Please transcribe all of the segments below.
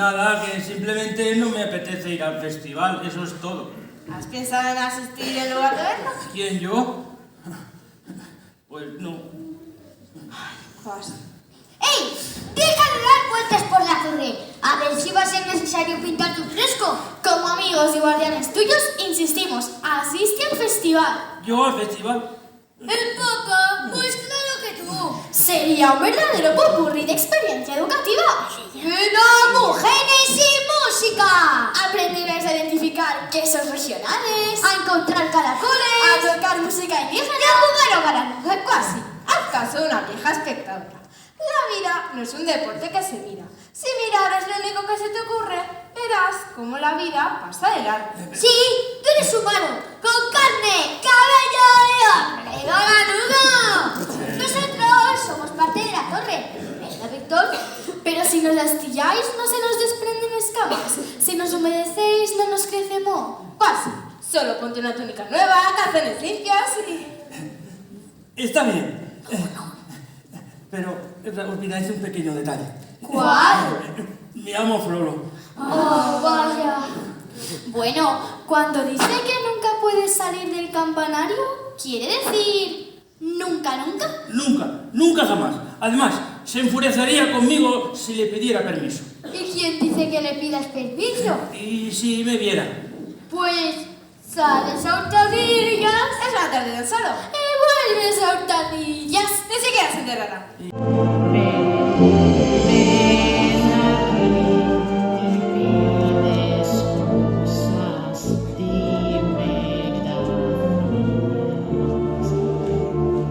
Nada, que simplemente no me apetece ir al festival, eso es todo. ¿Has pensado en asistir en lugar de verlo? ¿Quién, yo? Pues no. Pues... ¡Ey! ¡Deja de dar vueltas por la torre! A ver si va a ser necesario pintar tu fresco. Como amigos y guardianes tuyos, insistimos, asiste al festival. ¿Yo al festival? ¡El Papa! Pues claro que tú. Sería un verdadero popurrí de experiencia educativa. ¡No, mujeres y música! Aprenderás a identificar quesos regionales, A encontrar caracoles. a tocar música indígena. Y a jugar a baraja. Casi. Haz caso de una vieja espectadora. La vida no es un deporte que se mira. Si mirar es lo único que se te ocurre, verás cómo la vida pasa de largo. Sí, tú eres humano, con carne, cabello y hombre ganudo. Nosotros somos parte de la torre, ¿verdad, Víctor? Pero si nos astilláis, no se nos desprenden escamas. Si nos humedecéis, no nos crece moho. Casi. Solo ponte una túnica nueva, calzones limpios y... Está bien. Pero olvidáis un pequeño detalle. ¿Cuál? Me llamo Floro. Oh, vaya. Bueno, cuando dice que nunca puedes salir del campanario, ¿quiere decir nunca, nunca? Nunca, nunca jamás. Además, se enfurecería conmigo si le pidiera permiso. ¿Y quién dice que le pidas permiso? Y si me viera. Pues sales a hurtadillas. Es una tarde del solo. Y vuelves a hurtadillas. Ni siquiera se enterrará.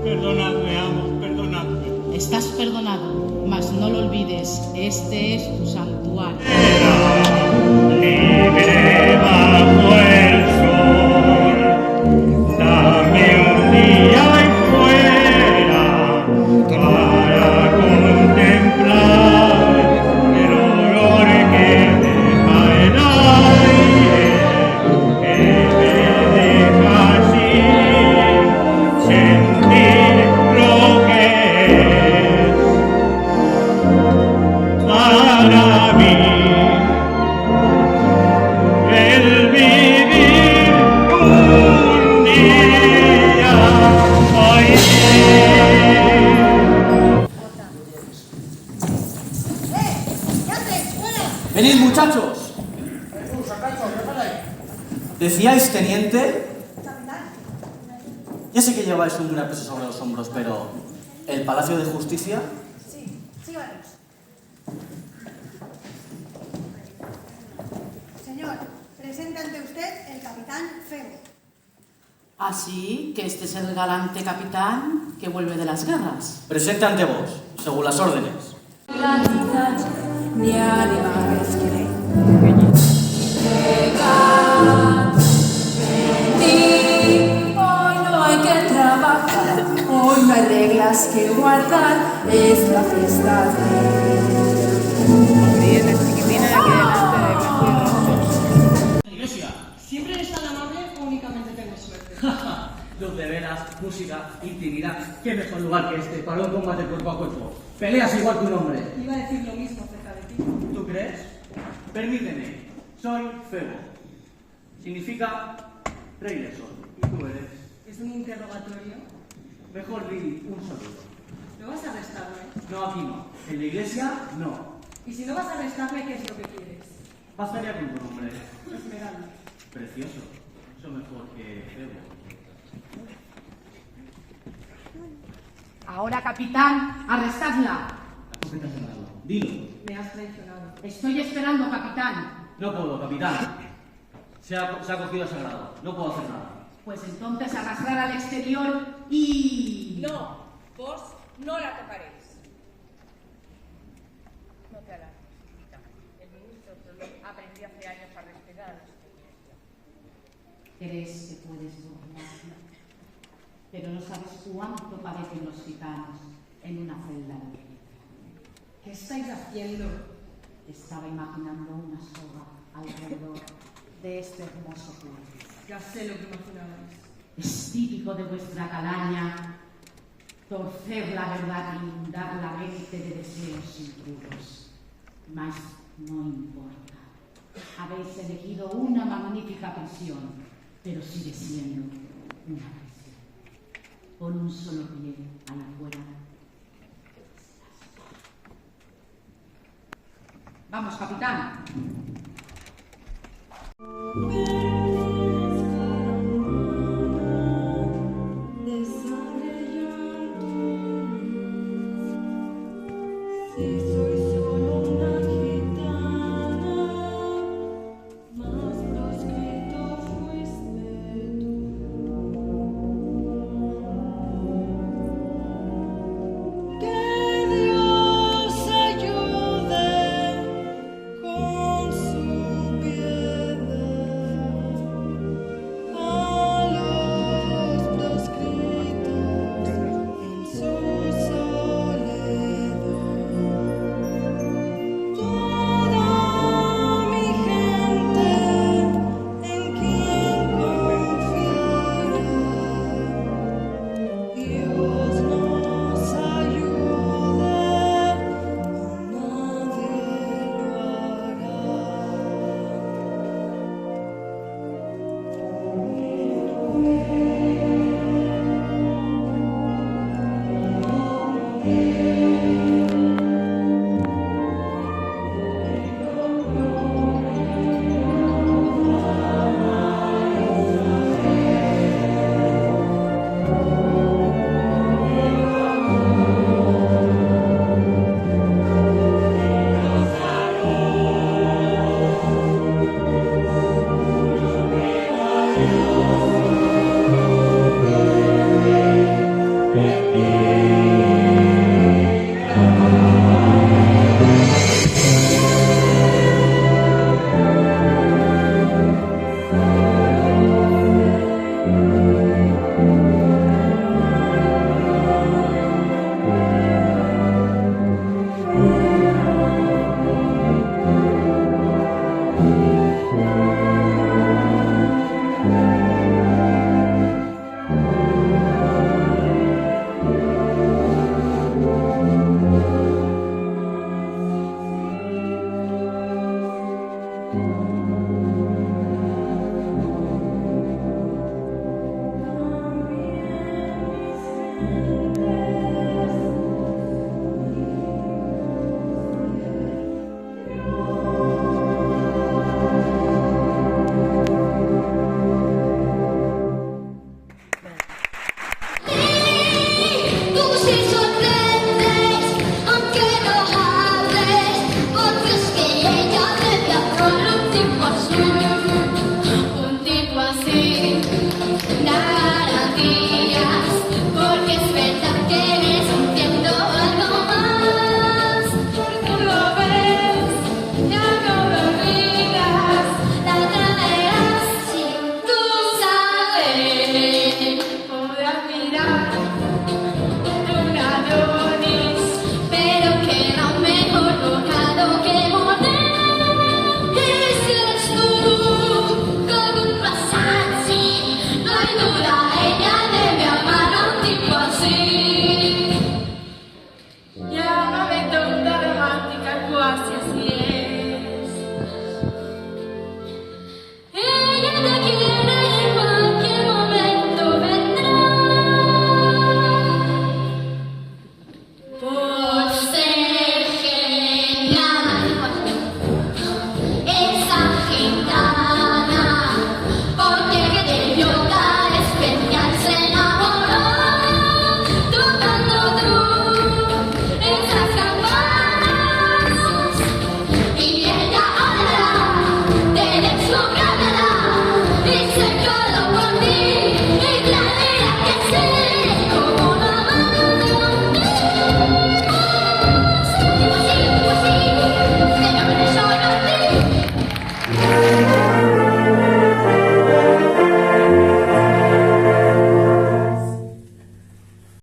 Perdonadme, amo, perdonadme. Estás perdonado, mas no lo olvides, este es tu santuario. Libre bajo el sol, dame un día ahí fuera para contemplar el olor que deja el aire, que me deja así sentir lo que es para mí. El vivir un día hoy. Venid, muchachos. ¿Decíais, teniente? Ya sé que lleváis un gran peso sobre los hombros, pero ¿el Palacio de Justicia? Sí, vamos. Señor, presenta ante usted el capitán Febo. Así que este es el galante capitán que vuelve de las guerras. Presente ante vos, según las órdenes. Ni animales hoy no hay que trabajar, hoy no hay reglas que guardar, es la fiesta Iglesia, ¿siempre eres tan amable o únicamente tengo suerte? Luz de veras, música, intimidad. ¿Qué mejor lugar que este para un combate cuerpo a cuerpo? Peleas igual que un hombre. Iba a decir lo mismo acerca de ti. ¿Tú crees? Permíteme. Soy Febo. Significa rey del sol. ¿Y tú eres? ¿Es un interrogatorio? Mejor di un saludo. ¿No vas a arrestarme? No, aquí no. En la iglesia, no. Y si no vas a arrestarme, ¿qué es lo que quieres? Bastaría con tu nombre. Esmeralda. Precioso. Eso mejor que Febo. Ahora, capitán, arrestadla. Dilo. Me has traicionado. Estoy esperando, capitán. No puedo, capitán. Se ha cogido sagrado. No puedo hacer nada. Pues entonces arrastrar al exterior y... No, vos no la tocaréis. No te alarmes, hijita. El ministro solo aprendió hace años a respetar a la iglesia. ¿Crees que puedes burlarme? Pero no sabes cuánto padecen los gitanos en una celda de piedra. ¿Qué estáis haciendo? Estaba imaginando una soga alrededor de este hermoso pueblo. Ya sé lo que imaginabais. Es típico de vuestra calaña torcer la verdad e inundar la mente de deseos impuros. Mas no importa. Habéis elegido una magnífica prisión, pero sigue siendo una prisión. Por un solo pie allá afuera. Vamos, capitán.